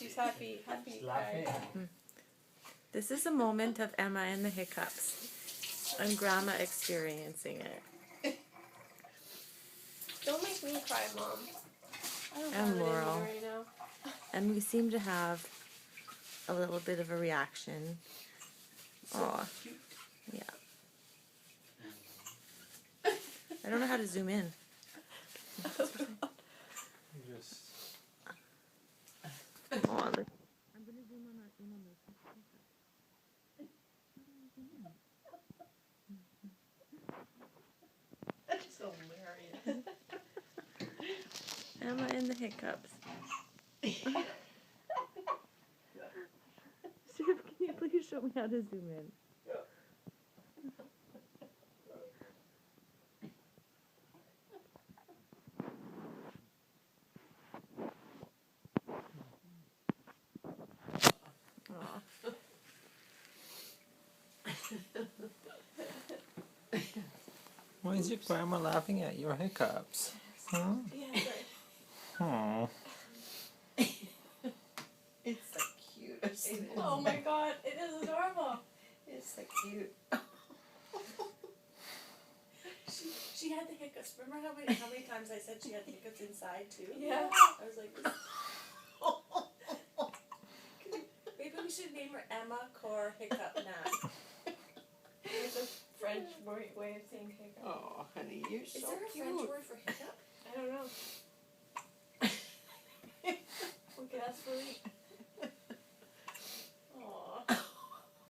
She's happy. Happy. She's laughing. This is a moment of Emma and the hiccups, and Grandma experiencing it. Don't make me cry, Mom. I don't And have it in Laurel. me right now. And we seem to have a little bit of a reaction. Aw. Yeah. I don't know how to zoom in. Just Aw, look. I'm gonna zoom in on those That's hilarious. Emma and the hiccups. Steve, can you please show me how to zoom in? why is your grandma laughing at your hiccups? Huh? Yeah, Aw. It's the cutest. oh my god, it is adorable. It's so cute. She had the hiccups. Remember how many times I said she had the hiccups inside too? Yeah. I was like, maybe we should name her Emma Core Hiccup Nat. It's a French way of saying hiccup. Oh, honey, you're Is so there a cute. French word for hiccup? I don't know. We could ask Philippe.